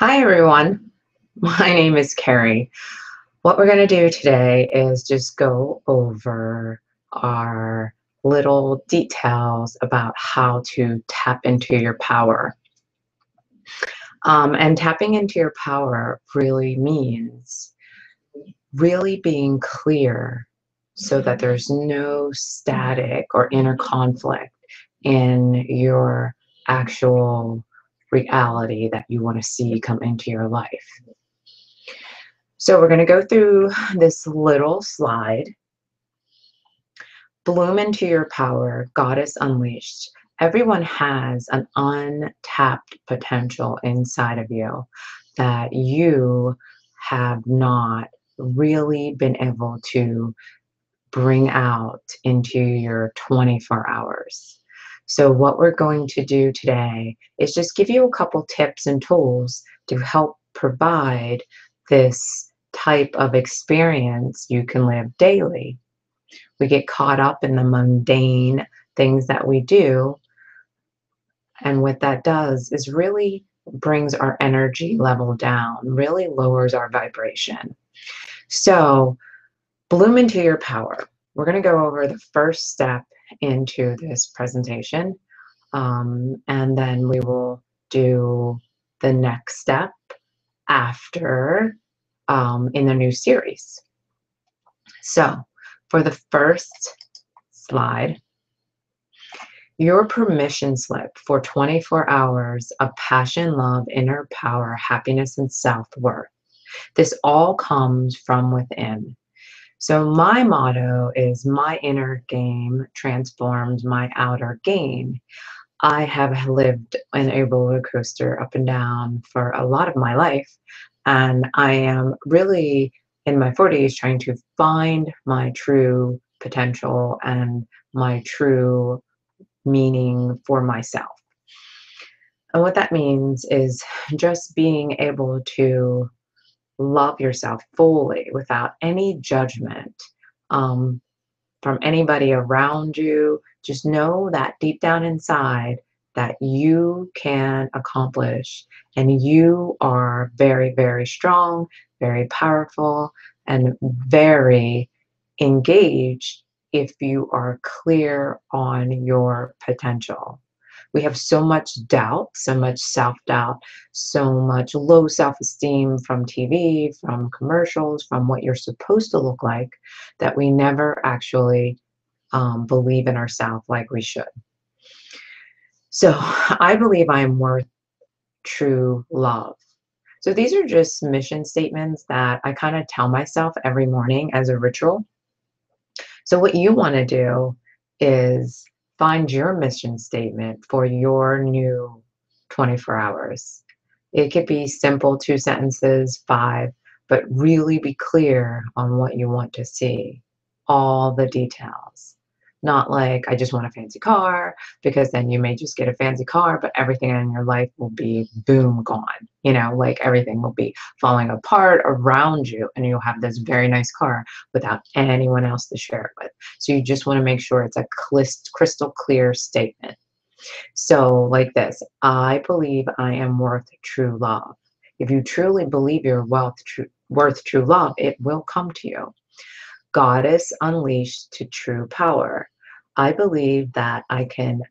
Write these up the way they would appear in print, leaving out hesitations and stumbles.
Hi, everyone. My name is Carrie. What we're going to do today is just go over our little details about how to tap into your power. And tapping into your power really means really being clear so that there's no static or inner conflict in your actual reality that you want to see come into your life. So we're going to go through this little slide. Bloom into your power, Goddess Unleashed. Everyone has an untapped potential inside of you that you have not really been able to bring out into your 24 hours. So what we're going to do today is just give you a couple tips and tools to help provide this type of experience you can live daily. We get caught up in the mundane things that we do, and what that does is really brings our energy level down, really lowers our vibration. So bloom into your power. We're going to go over the first step into this presentation, and then we will do the next step after in the new series. So for the first slide, your permission slip for 24 hours of passion, love, inner power, happiness, and self-worth. This all comes from within. So my motto is my inner game transforms my outer game. I have lived in a roller coaster up and down for a lot of my life, and I am really in my 40s trying to find my true potential and my true meaning for myself. And what that means is just being able to love yourself fully without any judgment from anybody around you. Just know that deep down inside that you can accomplish, and you are very, very strong, very powerful, and very engaged if you are clear on your potential. We have so much doubt, so much self-doubt, so much low self-esteem from TV, from commercials, from what you're supposed to look like, that we never actually believe in ourselves like we should. So I believe I am worth true love. So these are just mission statements that I kind of tell myself every morning as a ritual. So what you want to do is find your mission statement for your new 24 hours. It could be simple, 2 sentences, 5, but really be clear on what you want to see, all the details. Not like, I just want a fancy car, because then you may just get a fancy car, but everything in your life will be boom, gone. Like everything will be falling apart around you, and you'll have this very nice car without anyone else to share it with. So you just want to make sure it's a crystal clear statement. So like this, I believe I am worth true love. If you truly believe you're worth true love, it will come to you. Goddess unleashed to true power. I believe that I can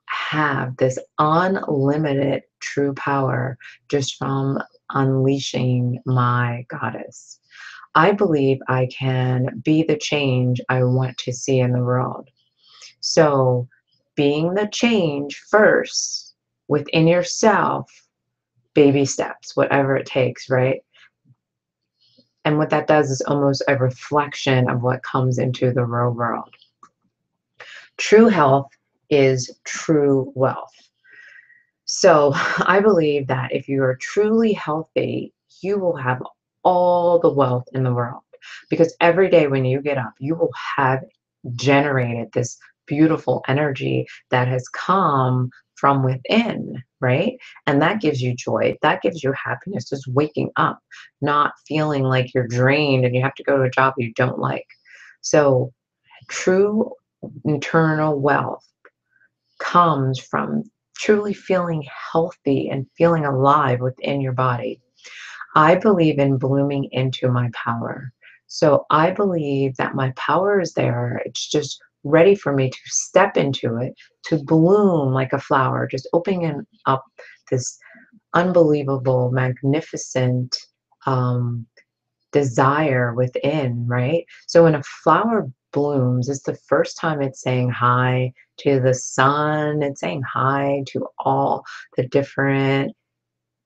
have this unlimited true power just from unleashing my goddess. I believe I can be the change I want to see in the world. So being the change first within yourself, baby steps, whatever it takes, right? And what that does is almost a reflection of what comes into the real world. True health is true wealth. So I believe that if you are truly healthy, you will have all the wealth in the world, because every day when you get up, you will have generated this beautiful energy that has come from within, right? And that gives you joy. That gives you happiness, just waking up, not feeling like you're drained and you have to go to a job you don't like. So true internal wealth comes from truly feeling healthy and feeling alive within your body. I believe in blooming into my power. So I believe that my power is there. It's just ready for me to step into it, to bloom like a flower, just opening up this unbelievable, magnificent um, desire within, right? So when a flower blooms, it's the first time it's saying hi to the sun, it's saying hi to all the different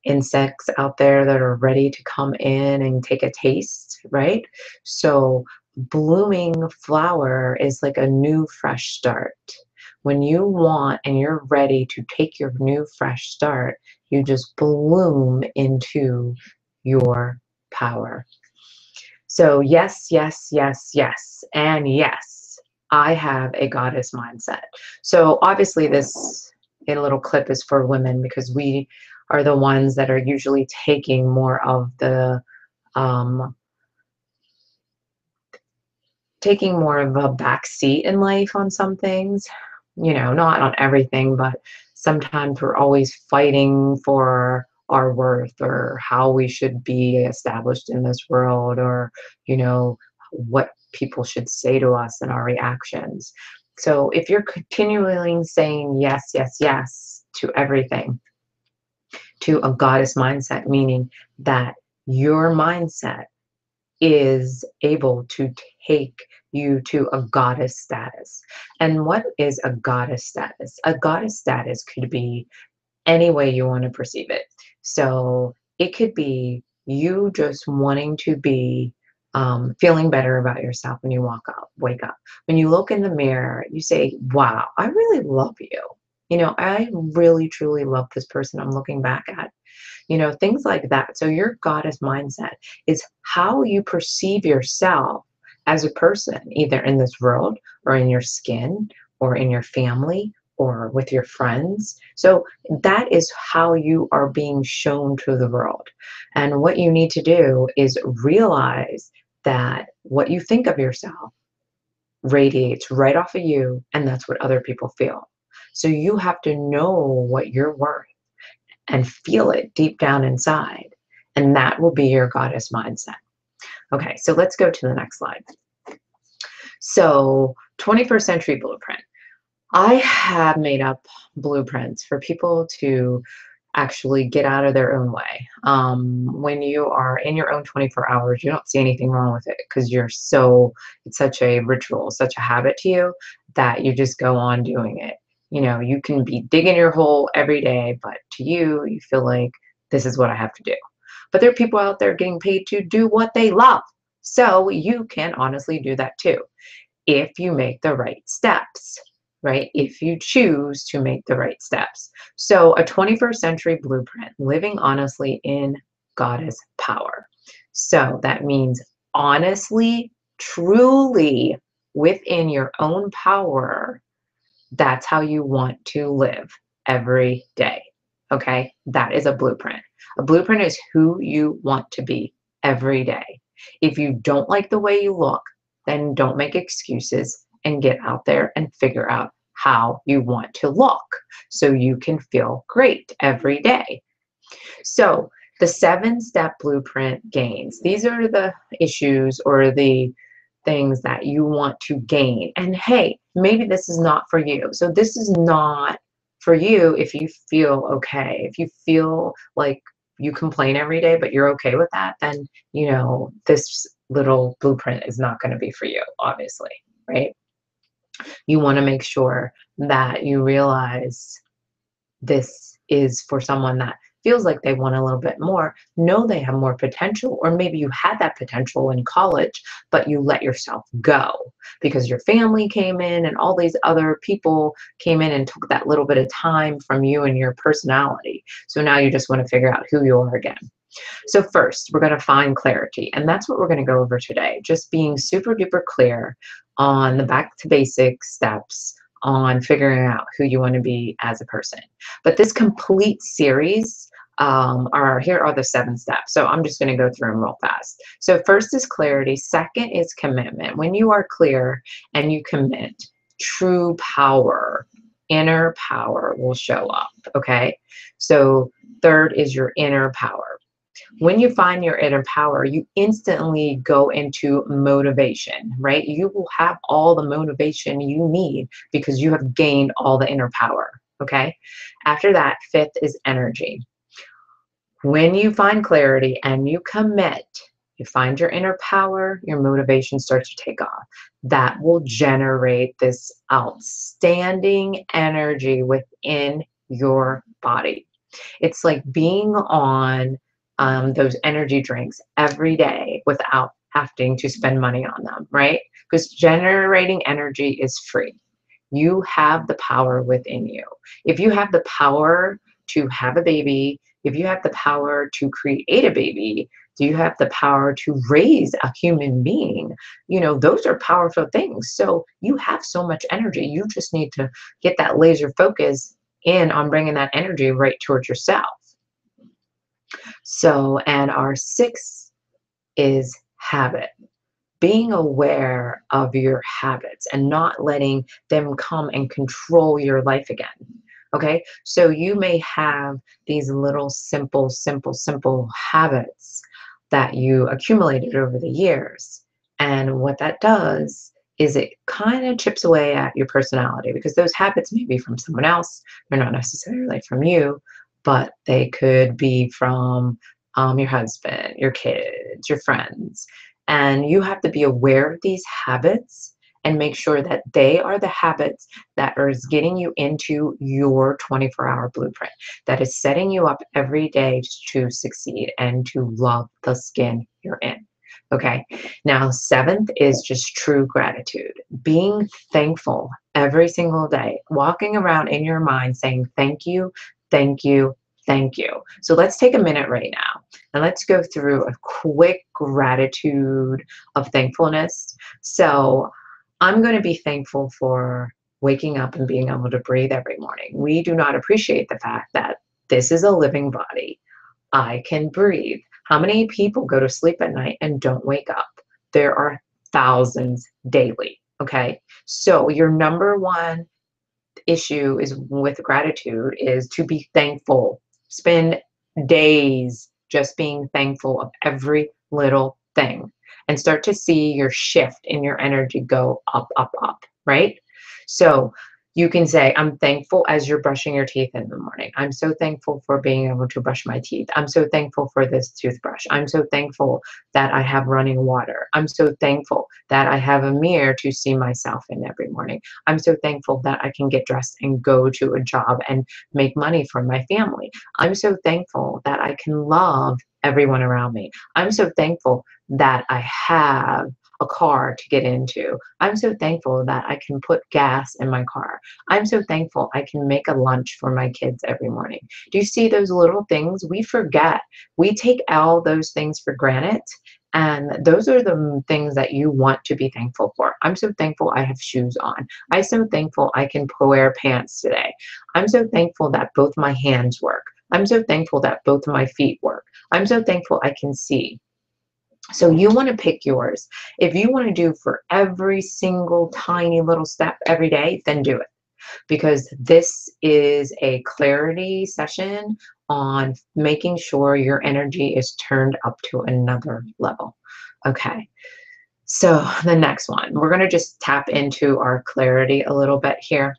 insects out there that are ready to come in and take a taste, right? So, blooming flower is like a new, fresh start. When you want and you're ready to take your new, fresh start, you just bloom into your power. So, yes, yes, yes, yes, and yes, I have a goddess mindset. So, obviously, this a little clip is for women because we are the ones that are usually taking more of the um, taking more of a back seat in life on some things. You know, not on everything, but sometimes we're always fighting for our worth or how we should be established in this world or, you know, what people should say to us and our reactions. So if you're continually saying yes, yes, yes to everything, to a goddess mindset, meaning that your mindset is able to take you to a goddess status. And what is a goddess status? A goddess status could be any way you want to perceive it. So it could be you just wanting to be feeling better about yourself when you wake up. When you look in the mirror, you say, wow, I really love you. You know, I really truly love this person I'm looking back at. You know, things like that. So your goddess mindset is how you perceive yourself as a person, either in this world or in your skin or in your family or with your friends. So that is how you are being shown to the world. And what you need to do is realize that what you think of yourself radiates right off of you, and that's what other people feel. So you have to know what you're worth and feel it deep down inside. And that will be your goddess mindset. Okay, so let's go to the next slide. So, 21st century blueprint. I have made up blueprints for people to actually get out of their own way. When you are in your own 24 hours, you don't see anything wrong with it because it's such a ritual, such a habit to you that you just go on doing it. You know, you can be digging your hole every day, but to you, you feel like this is what I have to do. But there are people out there getting paid to do what they love. So you can honestly do that too if you make the right steps, right? If you choose to make the right steps. So, a 21st century blueprint, living honestly in goddess power. So, that means honestly, truly within your own power. That's how you want to live every day. Okay? That is a blueprint. A blueprint is who you want to be every day. If you don't like the way you look, then don't make excuses and get out there and figure out how you want to look so you can feel great every day. So, the 7-step blueprint gains. These are the issues or the things that you want to gain. And hey, maybe this is not for you. So, this is not for you if you feel okay. If you feel like you complain every day, but you're okay with that, then, you know, this little blueprint is not going to be for you, obviously, right? You want to make sure that you realize this is for someone that feels like they want a little bit more, know they have more potential, or maybe you had that potential in college, but you let yourself go because your family came in and all these other people came in and took that little bit of time from you and your personality. So now you just want to figure out who you are again. So first, we're going to find clarity, and that's what we're going to go over today. Just being super duper clear on the back to basics steps on figuring out who you want to be as a person. But this complete series here are the 7 steps. So I'm just going to go through them real fast. So first is clarity. Second is commitment. When you are clear and you commit, true power, inner power will show up. Okay. So third is your inner power. When you find your inner power, you instantly go into motivation, right? You will have all the motivation you need because you have gained all the inner power, okay? After that, fifth is energy. When you find clarity and you commit, you find your inner power, your motivation starts to take off. That will generate this outstanding energy within your body. It's like being on those energy drinks every day without having to spend money on them, right? Because generating energy is free. You have the power within you. If you have the power to have a baby, if you have the power to create a baby, do you have the power to raise a human being? You know, those are powerful things. So you have so much energy. You just need to get that laser focus in on bringing that energy right towards yourself. So, and our sixth is habit. Being aware of your habits and not letting them come and control your life again. Okay, so you may have these little simple habits that you accumulated over the years. And what that does is it kind of chips away at your personality because those habits may be from someone else. They're not necessarily from you, but they could be from your husband, your kids, your friends. And you have to be aware of these habits and make sure that they are the habits that is getting you into your 24-hour blueprint, that is setting you up every day to succeed and to love the skin you're in. Okay. Now, seventh is just true gratitude, being thankful every single day, walking around in your mind saying, thank you, thank you, thank you. So let's take a minute right now and let's go through a quick gratitude of thankfulness. So I'm going to be thankful for waking up and being able to breathe every morning. We do not appreciate the fact that this is a living body. I can breathe. How many people go to sleep at night and don't wake up? There are thousands daily. Okay. So your number one issue is with gratitude is to be thankful. Spend days just being thankful of every little thing and start to see your shift in your energy go up, up, up, right? So you can say, I'm thankful as you're brushing your teeth in the morning. I'm so thankful for being able to brush my teeth. I'm so thankful for this toothbrush. I'm so thankful that I have running water. I'm so thankful that I have a mirror to see myself in every morning. I'm so thankful that I can get dressed and go to a job and make money for my family. I'm so thankful that I can love everyone around me. I'm so thankful that I have a car to get into. I'm so thankful that I can put gas in my car. I'm so thankful I can make a lunch for my kids every morning. Do you see those little things? We forget. We take all those things for granted. And those are the things that you want to be thankful for. I'm so thankful I have shoes on. I'm so thankful I can wear pants today. I'm so thankful that both my hands work. I'm so thankful that both my feet work. I'm so thankful I can see. So you want to pick yours. If you want to do for every single tiny little step every day, then do it. Because this is a clarity session on making sure your energy is turned up to another level. Okay. So the next one, we're going to just tap into our clarity a little bit here.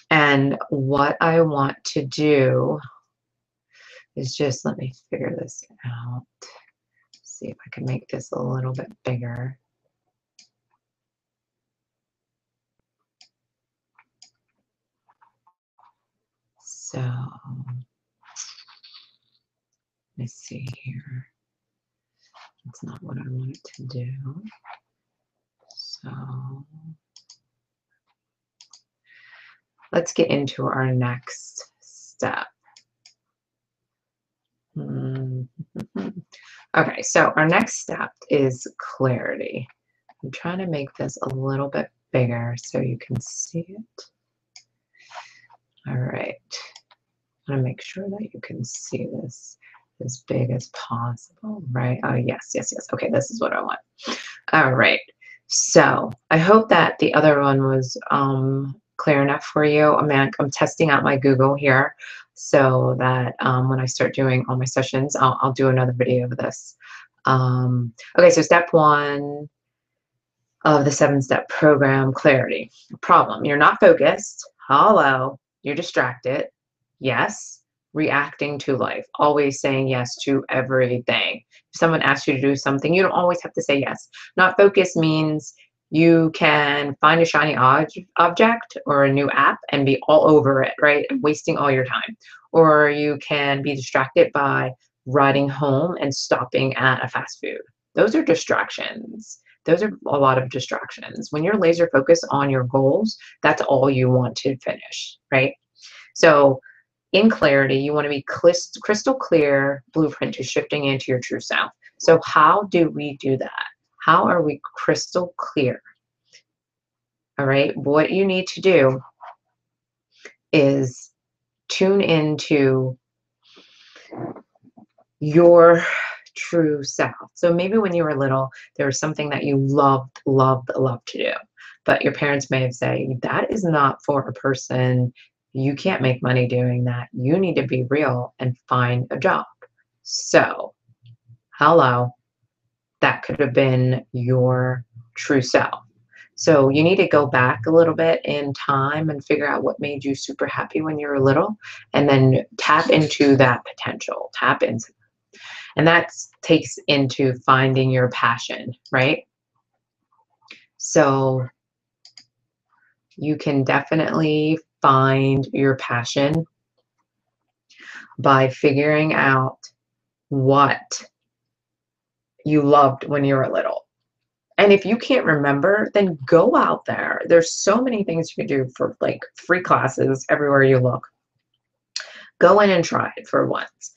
And what I want to do is just, let me figure this out. See if I can make this a little bit bigger. So let me see here. That's not what I wanted to do. So let's get into our next step. Okay, so our next step is clarity. I'm trying to make this a little bit bigger so you can see it. All right. I'm going to make sure that you can see this as big as possible, right? Oh, yes, yes, yes. Okay, this is what I want. All right. So I hope that the other one was clear enough for you. I'm testing out my Google here. so that when I start doing all my sessions, I'll do another video of this. Okay, so step one of the 7-step program, clarity. Problem, you're not focused. Hello, you're distracted. Yes, reacting to life, always saying yes to everything. If someone asks you to do something, you don't always have to say yes. Not focused means you can find a shiny object or a new app and be all over it, right? Wasting all your time. Or you can be distracted by riding home and stopping at a fast food. Those are distractions. Those are a lot of distractions. When you're laser focused on your goals, that's all you want to finish, right? So in clarity, you want to be crystal clear blueprint to shifting into your true self. So how do we do that? How are we crystal clear? All right, what you need to do is tune into your true self. So maybe when you were little, there was something that you loved to do. But your parents may have said, that is not for a person. You can't make money doing that. You need to be real and find a job. So, hello, that could have been your true self. So you need to go back a little bit in time and figure out what made you super happy when you were little, and then tap into that potential, tap into, and that takes into finding your passion, right? So you can definitely find your passion by figuring out what you loved when you were little. And if you can't remember, then go out there. There's so many things you can do for like free classes everywhere you look. Go in and try it for once.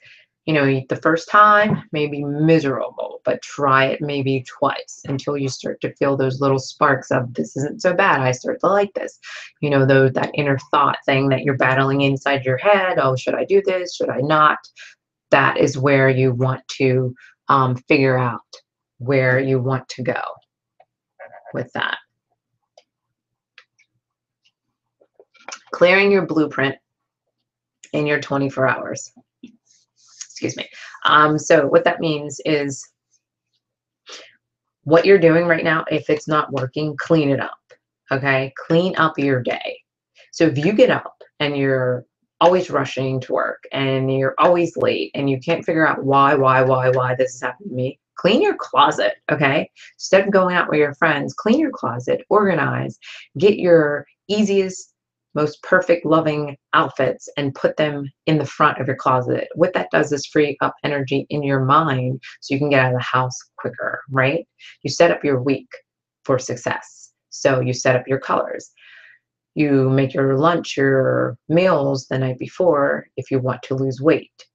You know, the first time may be miserable, but try it maybe twice until you start to feel those little sparks of this isn't so bad. I start to like this. You know, that inner thought thing that you're battling inside your head. Oh, should I do this? Should I not? That is where you want to figure out where you want to go with that. Clearing your blueprint in your 24 hours. Excuse me. So what that means is what you're doing right now, if it's not working, clean it up. Okay? Clean up your day. So if you get up and you're always rushing to work and you're always late and you can't figure out why this is happening to me, clean your closet, okay? Instead of going out with your friends, clean your closet, organize, get your easiest, most perfect, loving outfits and put them in the front of your closet. What that does is free up energy in your mind so you can get out of the house quicker, right? You set up your week for success. So you set up your colors. You make your lunch, your meals the night before if you want to lose weight.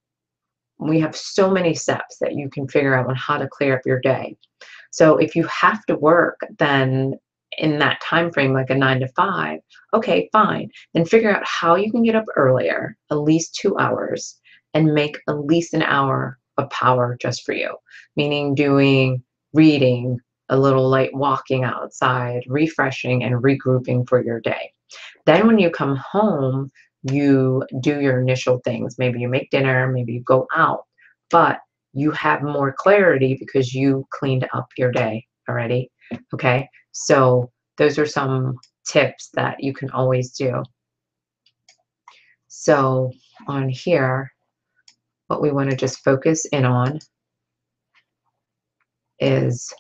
We have so many steps that you can figure out on how to clear up your day. So if you have to work then in that time frame, like a 9 to 5, okay, fine. Then figure out how you can get up earlier, at least 2 hours, and make at least an hour of power just for you. Meaning doing reading, a little light walking outside, refreshing and regrouping for your day. Then when you come home, you do your initial things. Maybe you make dinner, maybe you go out, but you have more clarity because you cleaned up your day already. Okay, so those are some tips that you can always do. So on here, what we want to just focus in on is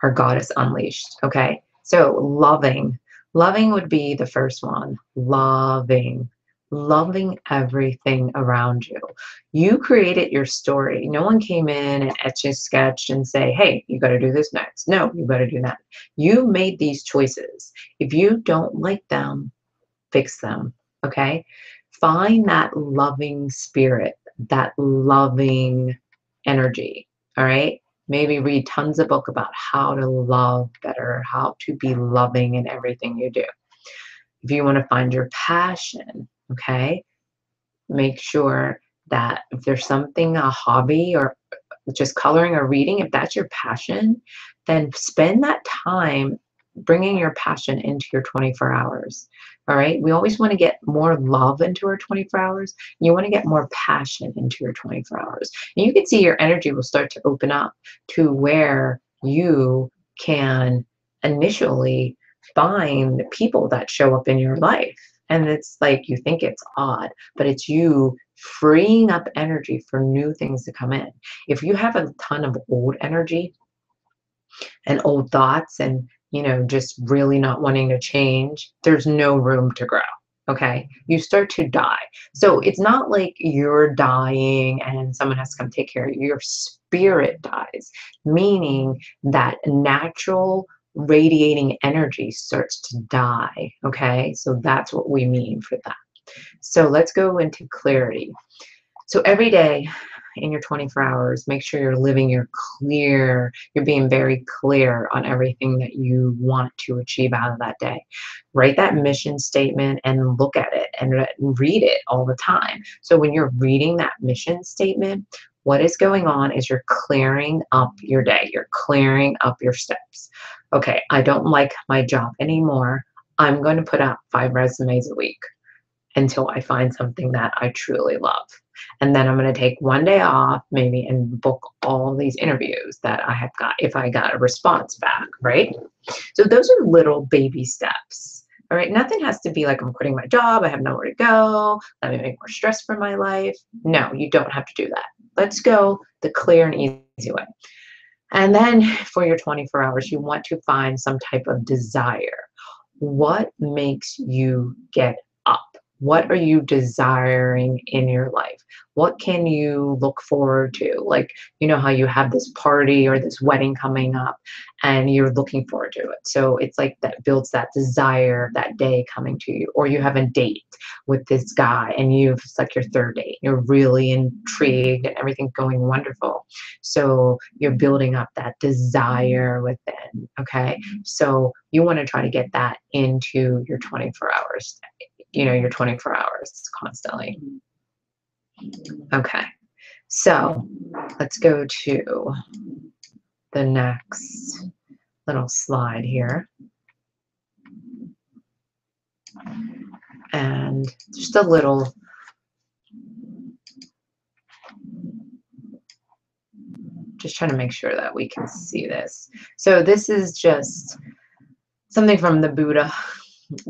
our Goddess Unleashed. Okay, so loving would be the first one. Loving everything around you. You created your story. No one came in and etched and sketched and say, hey, you got to do this next. No, you got to do that. You made these choices. If you don't like them, fix them. Okay, find that loving spirit, that loving energy. All right, maybe read tons of books about how to love better, how to be loving in everything you do. If you want to find your passion, okay, make sure that if there's something, a hobby or just coloring or reading, if that's your passion, then spend that time bringing your passion into your 24 hours. All right. We always want to get more love into our 24 hours. You want to get more passion into your 24 hours. And you can see your energy will start to open up to where you can initially find people that show up in your life. And it's like you think it's odd, but it's you freeing up energy for new things to come in. If you have a ton of old energy and old thoughts and, just really not wanting to change, there's no room to grow. Okay. You start to die. So it's not like you're dying and someone has to come take care of you. Your spirit dies, meaning that natural radiating energy starts to die. Okay. So that's what we mean for that. So let's go into clarity. So every day in your 24 hours, make sure you're living your clear, you're being very clear on everything that you want to achieve out of that day. Write that mission statement and look at it and read it all the time. So when you're reading that mission statement, what is going on is you're clearing up your day. You're clearing up your steps. Okay, I don't like my job anymore. I'm going to put out 5 resumes a week until I find something that I truly love. And then I'm going to take one day off maybe and book all these interviews that I have got if I got a response back, right? So those are little baby steps. All right. Nothing has to be like I'm quitting my job. I have nowhere to go. Let me make more stress for my life. No, you don't have to do that. Let's go the clear and easy way. And then for your 24 hours, you want to find some type of desire. What makes you get up? What are you desiring in your life? What can you look forward to? Like, how you have this party or this wedding coming up and you're looking forward to it. So it's like that builds that desire, that day coming to you. Or you have a date with this guy and it's like your third date. You're really intrigued and everything's going wonderful. So you're building up that desire within. Okay. So you want to try to get that into your 24 hours, your 24 hours constantly. Okay. So let's go to the next little slide here. And just a little just trying to make sure that we can see this. So this is just something from the Buddha,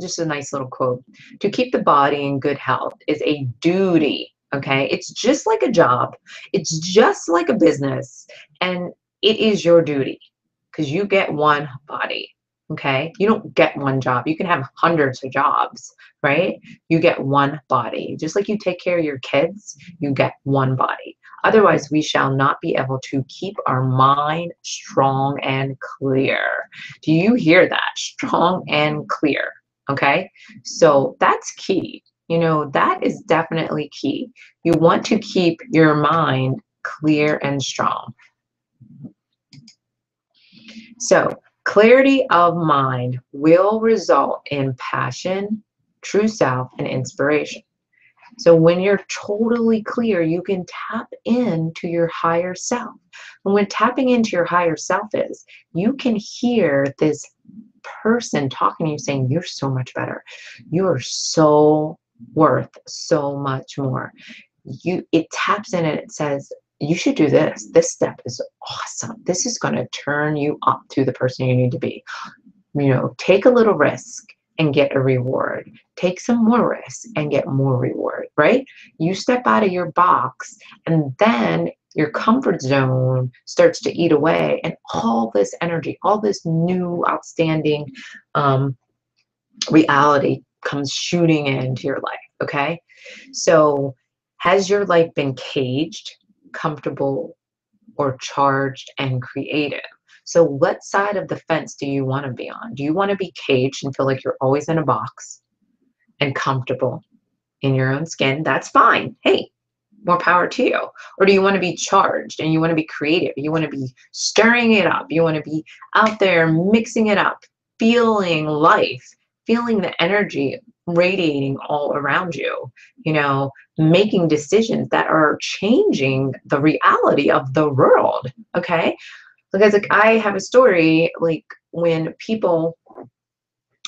just a nice little quote. To keep the body in good health is a duty. Okay. It's just like a job. It's just like a business. And it is your duty because you get one body. Okay. You don't get one job. You can have hundreds of jobs, right? You get one body. Just like you take care of your kids, you get one body. Otherwise, we shall not be able to keep our mind strong and clear. Do you hear that? Strong and clear. Okay. So that's key. That is definitely key. You want to keep your mind clear and strong. So clarity of mind will result in passion, true self, and inspiration. So when you're totally clear, you can tap into your higher self. And when tapping into your higher self is, you can hear this person talking to you saying, you're so much better. You are so worth so much more. It taps in and it says, you should do this. This step is awesome. This is going to turn you up to the person you need to be. Take a little risk and get a reward. Take some more risk and get more reward, right? You step out of your box and then your comfort zone starts to eat away and all this energy, all this new outstanding reality comes shooting into your life, okay? So has your life been caged, comfortable, or charged and creative? So what side of the fence do you want to be on? Do you want to be caged and feel like you're always in a box and comfortable in your own skin? That's fine. Hey, more power to you. Or do you want to be charged and you want to be creative? You want to be stirring it up. You want to be out there mixing it up, feeling life, feeling the energy radiating all around you, making decisions that are changing the reality of the world. Okay. Because I have a story, like when people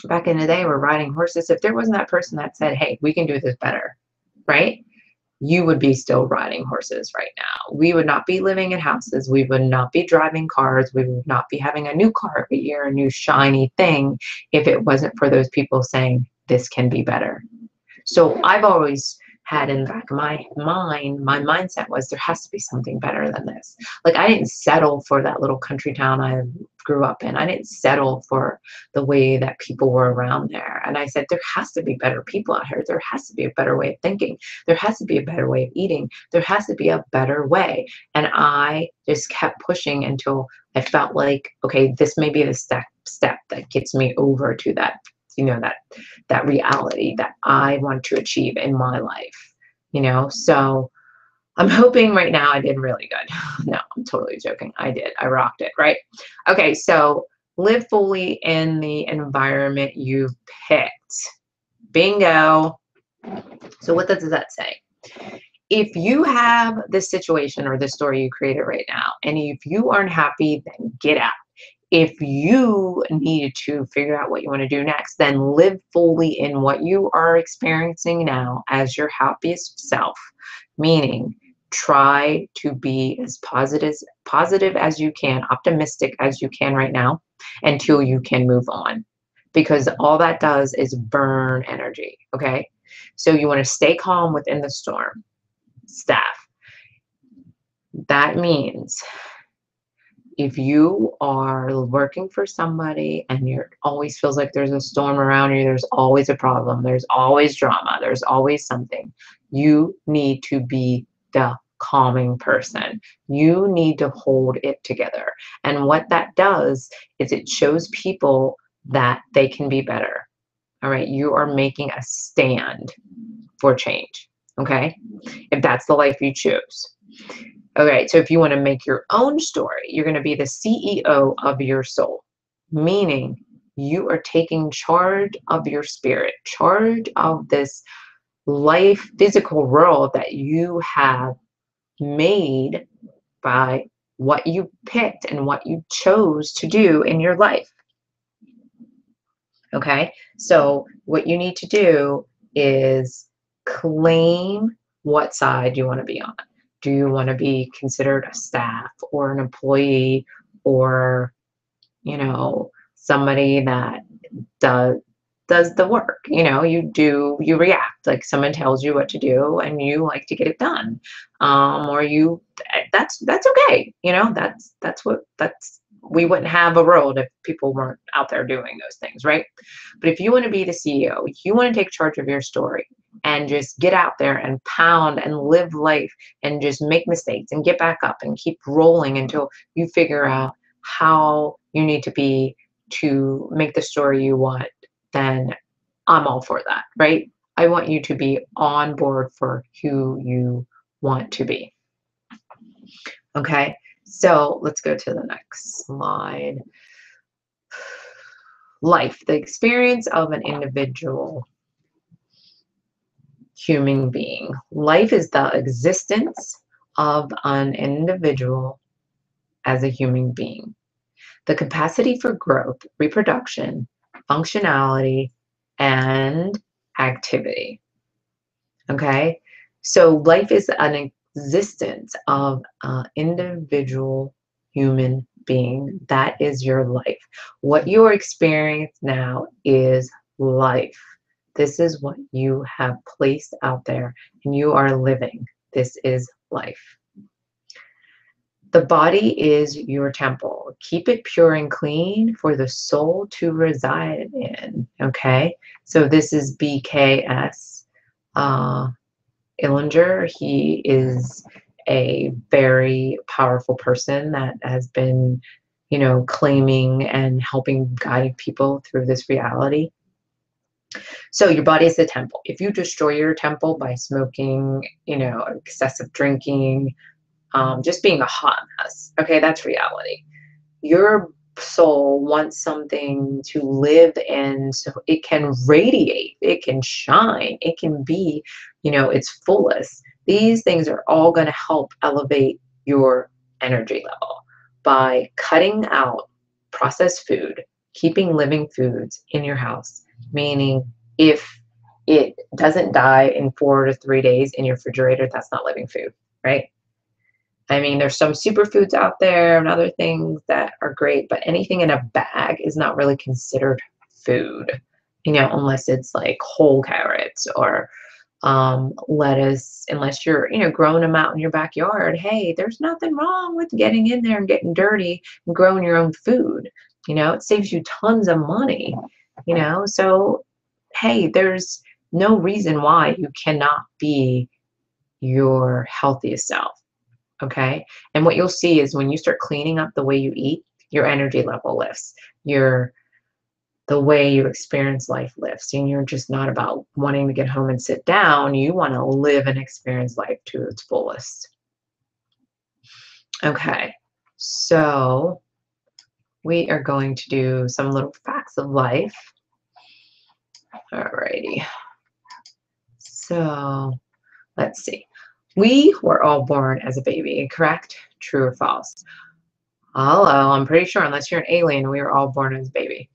back in the day were riding horses. If there wasn't that person that said, hey, we can do this better, right? You would be still riding horses right now. We would not be living in houses. We would not be driving cars. We would not be having a new car every year, a new shiny thing, if it wasn't for those people saying, this can be better. So I've always had in the back of my mind, my mindset was there has to be something better than this. Like I didn't settle for that little country town I grew up in. I didn't settle for the way that people were around there. And I said, there has to be better people out here. There has to be a better way of thinking. There has to be a better way of eating. There has to be a better way. And I just kept pushing until I felt like, okay, this may be the step that gets me over to that, that reality that I want to achieve in my life, So I'm hoping right now I did really good. No, I'm totally joking. I did. I rocked it, right? Okay, so live fully in the environment you've picked. Bingo. So what does that say? If you have this situation or this story you created right now, and if you aren't happy, then get out. If you needed to figure out what you want to do next, then live fully in what you are experiencing now as your happiest self, meaning try to be as positive as you can, optimistic as you can right now until you can move on. Because all that does is burn energy, okay? So you want to stay calm within the storm, staff. That means if you are working for somebody and you're always feels like there's a storm around you, there's always a problem, there's always drama, there's always something, you need to be the calming person. You need to hold it together. And what that does is it shows people that they can be better. All right. You are making a stand for change. Okay. If that's the life you choose. Okay, so if you want to make your own story, you're going to be the CEO of your soul, meaning you are taking charge of your spirit, charge of this life, physical world that you have made by what you picked and what you chose to do in your life. Okay, so what you need to do is claim what side you want to be on. Do you want to be considered a staff or an employee or, somebody that does the work? You react like someone tells you what to do and you like to get it done. Or that's okay. That's we wouldn't have a world if people weren't out there doing those things, right? But if you want to be the CEO, you want to take charge of your story and just get out there and pound and live life and just make mistakes and get back up and keep rolling until you figure out how you need to be to make the story you want, then I'm all for that, right? I want you to be on board for who you want to be. Okay, so let's go to the next slide. Life, the experience of an individual human being. Life is the existence of an individual as a human being. The capacity for growth, reproduction, functionality, and activity. Okay? So life is an existence of an individual human being. That is your life. What you are experiencing now is life. This is what you have placed out there and you are living. This is life. The body is your temple. Keep it pure and clean for the soul to reside in. Okay, so this is BKS Illinger. He is a very powerful person that has been, claiming and helping guide people through this reality. So your body is the temple. If you destroy your temple by smoking, excessive drinking, just being a hot mess, okay, that's reality. Your soul wants something to live in so it can radiate, it can shine, it can be, its fullest. These things are all going to help elevate your energy level by cutting out processed food, keeping living foods in your house, meaning if it doesn't die in 4 to 3 days in your refrigerator, that's not living food, right? I mean, there's some superfoods out there and other things that are great, but anything in a bag is not really considered food, unless it's like whole carrots or lettuce, unless you're, growing them out in your backyard. Hey, there's nothing wrong with getting in there and getting dirty and growing your own food. It saves you tons of money, so hey, there's no reason why you cannot be your healthiest self. Okay. And what you'll see is when you start cleaning up the way you eat, your energy level lifts. Your The way you experience life lifts. And you're just not about wanting to get home and sit down. You want to live and experience life to its fullest. Okay. So we are going to do some little facts of life. Alrighty. So let's see. We were all born as a baby, correct? True or false? Hello, I'm pretty sure, unless you're an alien, we were all born as a baby.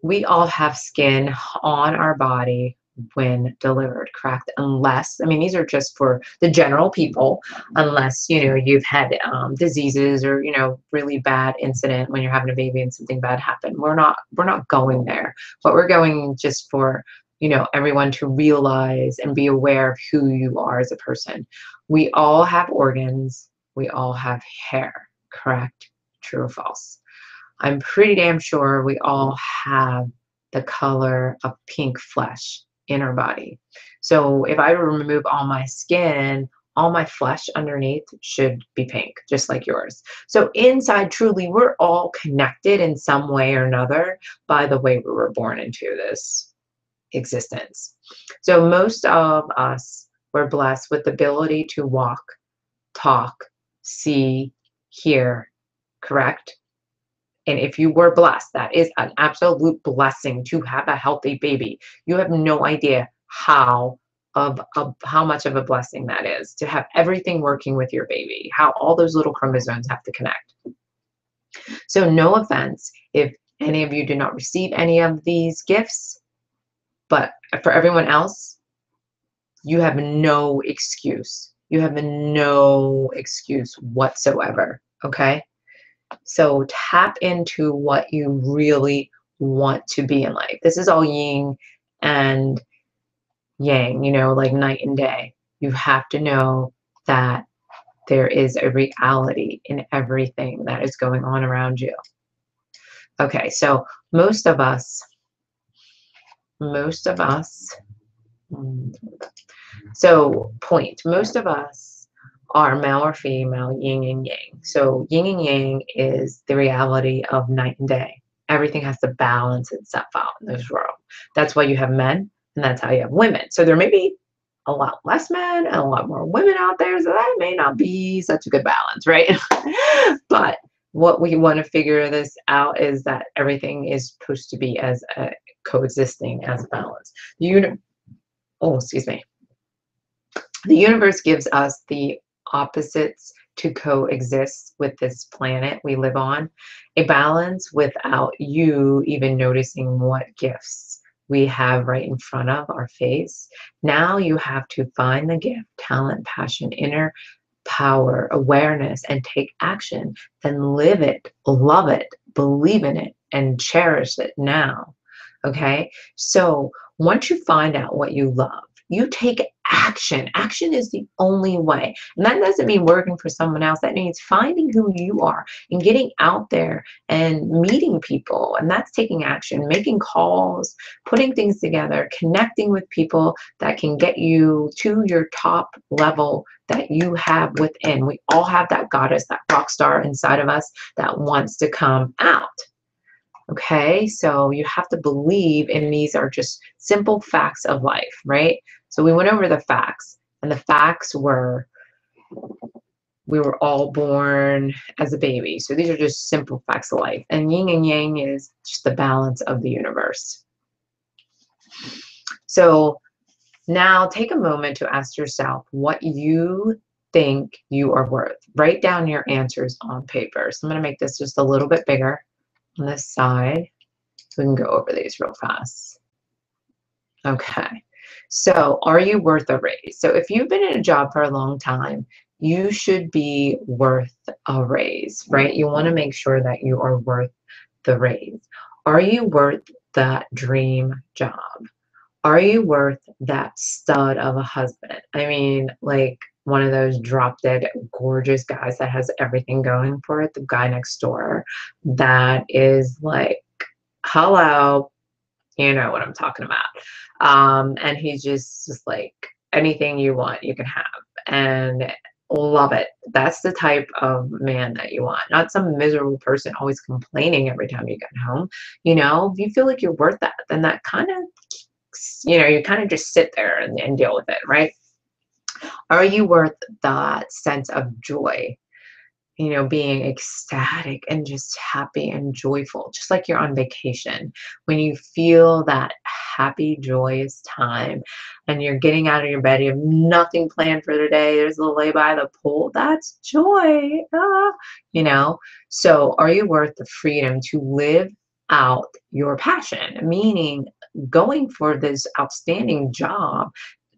We all have skin on our body when delivered, correct? Unless, I mean, these are just for the general people, unless, you've had diseases or, really bad incident when you're having a baby and something bad happened. We're not going there, but we're going just for, everyone to realize and be aware of who you are as a person. We all have organs. We all have hair, correct? True or false? I'm pretty damn sure we all have the color of pink flesh in our body. So if I remove all my skin, all my flesh underneath should be pink, just like yours. So inside, truly, we're all connected in some way or another by the way we were born into this existence. So most of us were blessed with the ability to walk, talk, see, hear, correct? And if you were blessed, that is an absolute blessing to have a healthy baby. You have no idea how much of a blessing that is to have everything working with your baby, how all those little chromosomes have to connect. So no offense if any of you did not receive any of these gifts, but for everyone else, you have no excuse. You have no excuse whatsoever, okay? So tap into what you really want to be in life. This is all yin and yang, like night and day. You have to know that there is a reality in everything that is going on around you. Okay, so most of us, most of us are male or female, yin and yang. So yin and yang is the reality of night and day. Everything has to balance itself out in this world. That's why you have men, and that's how you have women. So there may be a lot less men and a lot more women out there, so that may not be such a good balance, right? But what we want to figure this out is that everything is supposed to be as coexisting as a balance. Excuse me. The universe gives us the opposites to coexist with this planet we live on, a balance without you even noticing what gifts we have right in front of our face. Now you have to find the gift, talent, passion, inner power, awareness, and take action. Then live it, love it, believe in it, and cherish it now. Okay? So once you find out what you love, you take action. Action is the only way. And that doesn't mean working for someone else. That means finding who you are and getting out there and meeting people. And that's taking action, making calls, putting things together, connecting with people that can get you to your top level that you have within. We all have that goddess, that rock star inside of us that wants to come out. Okay, so you have to believe, and these are just simple facts of life, right? So we went over the facts, and the facts were we were all born as a baby. So these are just simple facts of life. And yin and yang is just the balance of the universe. So now take a moment to ask yourself what you think you are worth. Write down your answers on paper. So I'm going to make this just a little bit bigger on this side. So we can go over these real fast. Okay. So are you worth a raise? So if you've been in a job for a long time, you should be worth a raise, right? You want to make sure that you are worth the raise. Are you worth that dream job? Are you worth that stud of a husband? I mean, like one of those drop dead gorgeous guys that has everything going for it, the guy next door that is like, hello, you know what I'm talking about. And he's just like anything you want, you can have. And love it. That's the type of man that you want, not some miserable person always complaining every time you get home. You know, if you feel like you're worth that, then that kind of, you know, you kind of just sit there and deal with it, right? Are you worth that sense of joy? You know, being ecstatic and just happy and joyful, just like you're on vacation. When you feel that happy, joyous time and you're getting out of your bed, you have nothing planned for the day, there's a lay by the pool, that's joy. Ah, you know, so are you worth the freedom to live out your passion? Meaning going for this outstanding job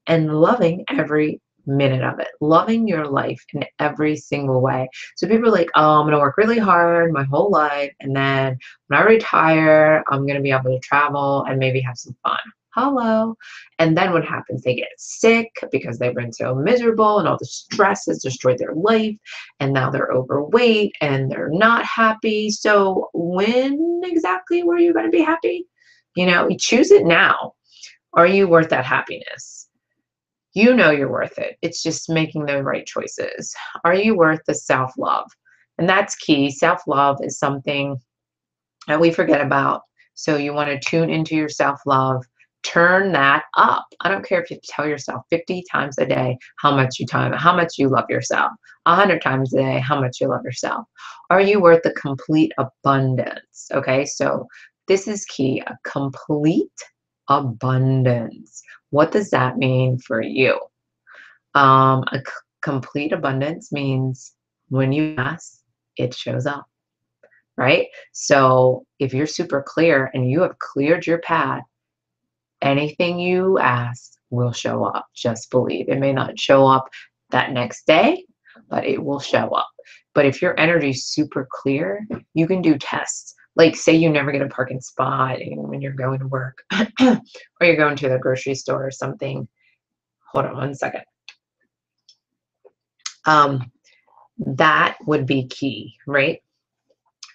and loving every minute of it, loving your life in every single way. So people are like, oh, I'm going to work really hard my whole life. And then when I retire, I'm going to be able to travel and maybe have some fun. Hello. And then what happens? They get sick because they've been so miserable and all the stress has destroyed their life. And now they're overweight and they're not happy. So when exactly were you going to be happy? You know, you choose it now. Are you worth that happiness? You know you're worth it. It's just making the right choices. Are you worth the self-love? And that's key. Self-love is something that we forget about. So you want to tune into your self-love, turn that up. I don't care if you tell yourself 50 times a day how much you love yourself, 100 times a day how much you love yourself. Are you worth the complete abundance? Okay, so this is key, a complete abundance. What does that mean for you? Complete abundance means when you ask, it shows up, right? So if you're super clear and you have cleared your path, anything you ask will show up. Just believe. It may not show up that next day, but it will show up. But if your energy is super clear, you can do tests. Like say you never get a parking spot when you're going to work or you're going to the grocery store or something. Hold on one second. That would be key, right?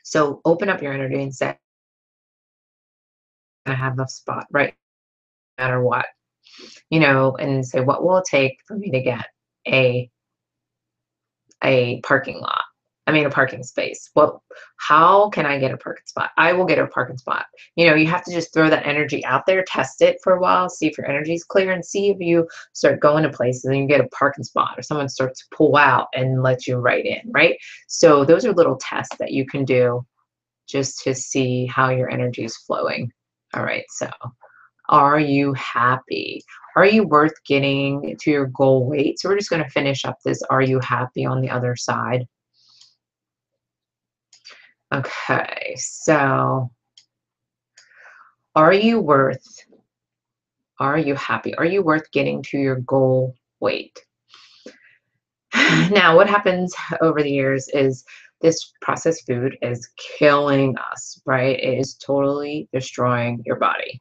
So open up your energy and say, I have a spot, right? No matter what, you know, and say, what will it take for me to get a parking lot? I mean, a parking space. Well, how can I get a parking spot? I will get a parking spot. You know, you have to just throw that energy out there, test it for a while, see if your energy is clear, and see if you start going to places and you get a parking spot or someone starts to pull out and let you right in, right? So those are little tests that you can do just to see how your energy is flowing. All right, so are you happy? Are you worth getting to your goal weight? So we're just going to finish up this are you happy on the other side. Okay, so are you happy? Are you worth getting to your goal weight? Now, what happens over the years is this processed food is killing us, right? It is totally destroying your body.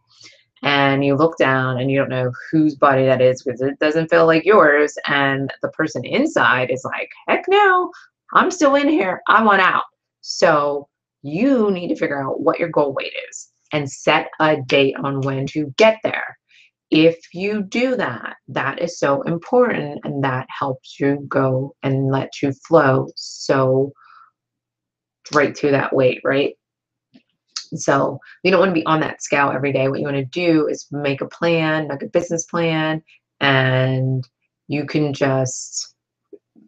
And you look down and you don't know whose body that is because it doesn't feel like yours. And the person inside is like, heck no, I'm still in here. I want out. So you need to figure out what your goal weight is and set a date on when to get there. If you do that, that is so important and that helps you go and let you flow so right to that weight, right? So you don't want to be on that scale every day. What you want to do is make a plan, like a business plan, and you can just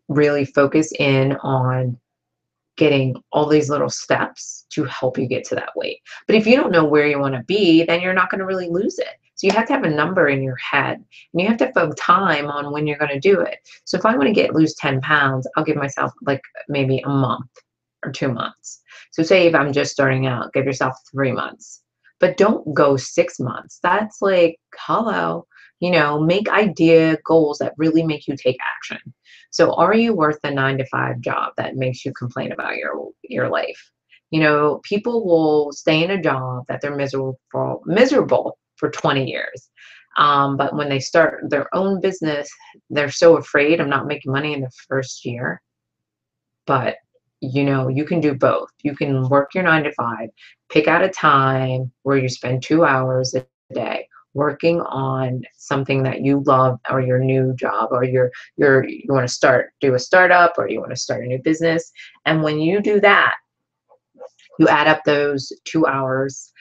really focus in on getting all these little steps to help you get to that weight. But if you don't know where you want to be, then you're not going to really lose it. So you have to have a number in your head and you have to focus time on when you're going to do it. So if I want to lose 10 pounds, I'll give myself like maybe a month or 2 months. So say if I'm just starting out, give yourself 3 months. but don't go 6 months. That's like, hello, make idea goals that really make you take action. So are you worth the 9 to 5 job that makes you complain about your life? People will stay in a job that they're miserable for 20 years. But when they start their own business, they're so afraid of not making money in the first year. But you can do both. You can work your 9 to 5, pick out a time where you spend 2 hours a day working on something that you love, or your new job, or you want to do a startup, or you want to start a new business. And when you do that, you add up those 2 hours,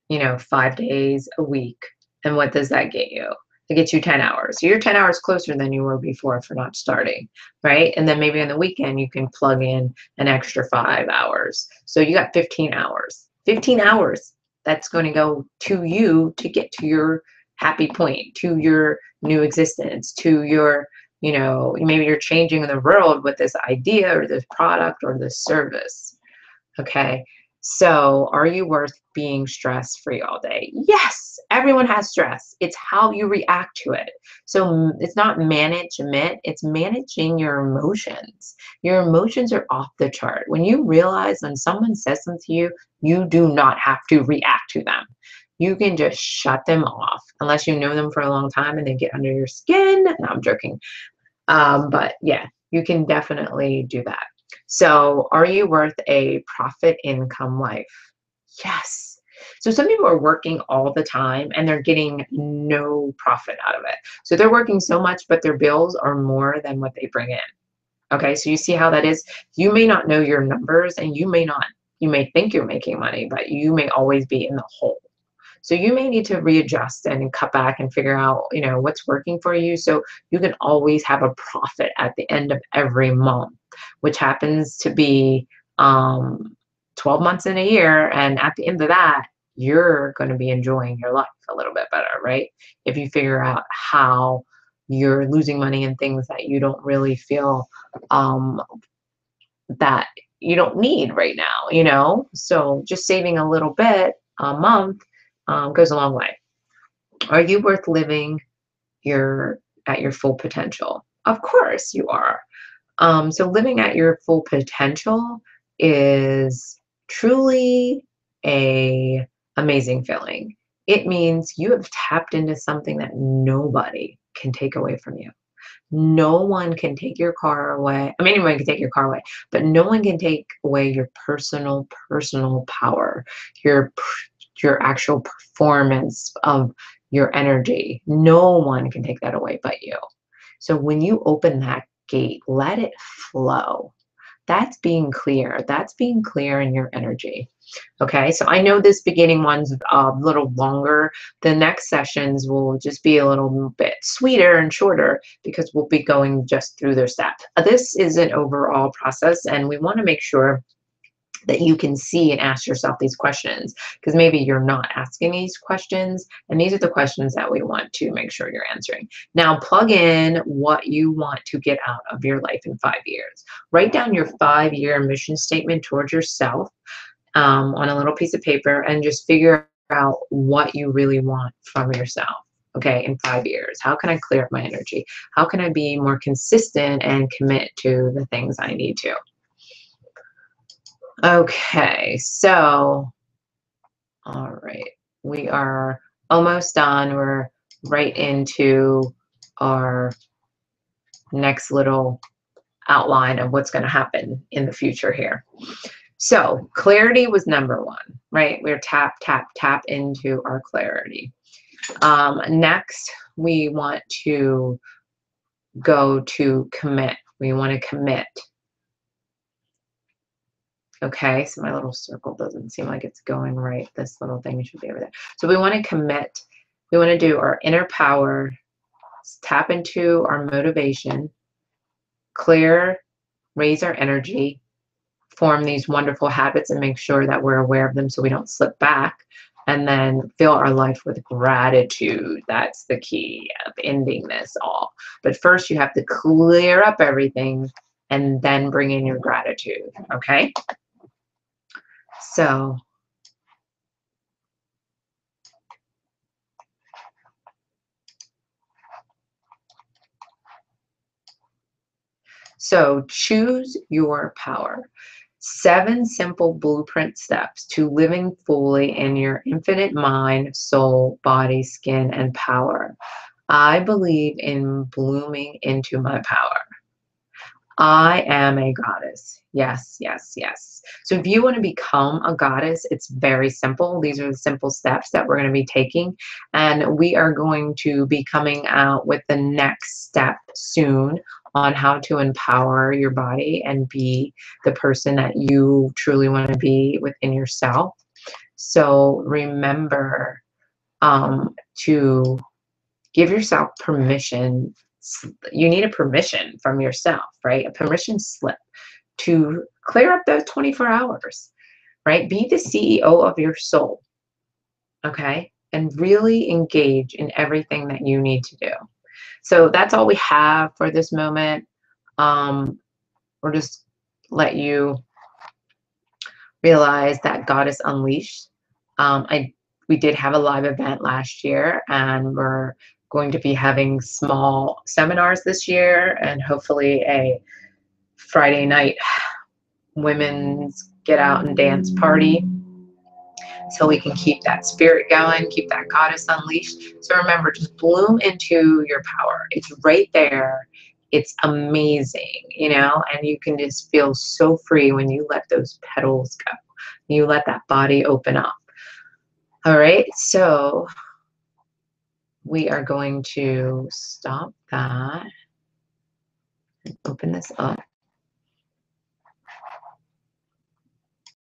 5 days a week. And what does that get you? It gets you 10 hours. So you're 10 hours closer than you were before for not starting, right? And then maybe on the weekend, you can plug in an extra 5 hours. So you got 15 hours. 15 hours that's going to go to you to get to your happy point, to your new existence, to your, maybe you're changing the world with this idea or this product or this service. Okay. So are you worth being stress free all day? Yes, everyone has stress. It's how you react to it. So it's not management, it's managing your emotions. Your emotions are off the chart. When you realize when someone says something to you, you do not have to react to them. You can just shut them off unless you know them for a long time and they get under your skin. No, I'm joking. But yeah, you can definitely do that. So are you worth a profit income life? Yes. So some people are working all the time and they're getting no profit out of it. So they're working so much, but their bills are more than what they bring in. Okay, so you see how that is? You may not know your numbers, and you may think you're making money, but you may always be in the hole. So you may need to readjust and cut back and figure out, what's working for you, so you can always have a profit at the end of every month, which happens to be 12 months in a year. And at the end of that, you're going to be enjoying your life a little bit better, right? If you figure out how you're losing money in things that you don't really feel that you don't need right now. So just saving a little bit a month goes a long way. Are you worth living at your full potential? Of course you are. So living at your full potential is truly a amazing feeling. It means you have tapped into something that nobody can take away from you. No one can take your car away. I mean, anyone can take your car away, but no one can take away your personal power, your your actual performance of your energy. No one can take that away but you. So when you open that gate, let it flow. That's being clear. That's being clear in your energy. Okay, so I know this beginning one's a little longer. The next sessions will just be a little bit sweeter and shorter because we'll be going just through their steps. This is an overall process, and we want to make sure that you can see and ask yourself these questions, because maybe you're not asking these questions, and these are the questions that we want to make sure you're answering. Now plug in what you want to get out of your life in 5 years. Write down your 5-year mission statement towards yourself on a little piece of paper, and just figure out what you really want from yourself. Okay, in 5 years, how can I clear up my energy? How can I be more consistent and commit to the things I need to? Okay, so, all right, we are almost done. We're right into our next little outline of what's going to happen in the future here. So clarity was number one, right? We're tap into our clarity. Next, we want to go to commit. We want to commit. Okay, so my little circle doesn't seem like it's going right. This little thing should be over there. So we want to commit. We want to do our inner power, tap into our motivation, clear, raise our energy, form these wonderful habits and make sure that we're aware of them so we don't slip back, and then fill our life with gratitude. That's the key of ending this all. But first you have to clear up everything and then bring in your gratitude, okay? So So choose your power. 7 simple blueprint steps to living fully in your infinite mind, soul, body, skin, and power. I believe in blooming into my power. I am a goddess. Yes, yes, yes. So if you want to become a goddess, it's very simple. These are the simple steps that we're going to be taking. And we are going to be coming out with the next step soon on how to empower your body and be the person that you truly want to be within yourself. So remember to give yourself permission. You need a permission from yourself, right? A permission slip to clear up those 24 hours, right? Be the CEO of your soul, okay? And really engage in everything that you need to do. So that's all we have for this moment. We'll just let you realize that Goddess Unleashed. We did have a live event last year, and we're going to be having small seminars this year, and hopefully a Friday night women's get out and dance party, so we can keep that spirit going, keep that goddess unleashed. So remember, just bloom into your power. It's right there. It's amazing, you know, and you can just feel so free when you let those petals go. You let that body open up. All right, so we are going to stop that and open this up.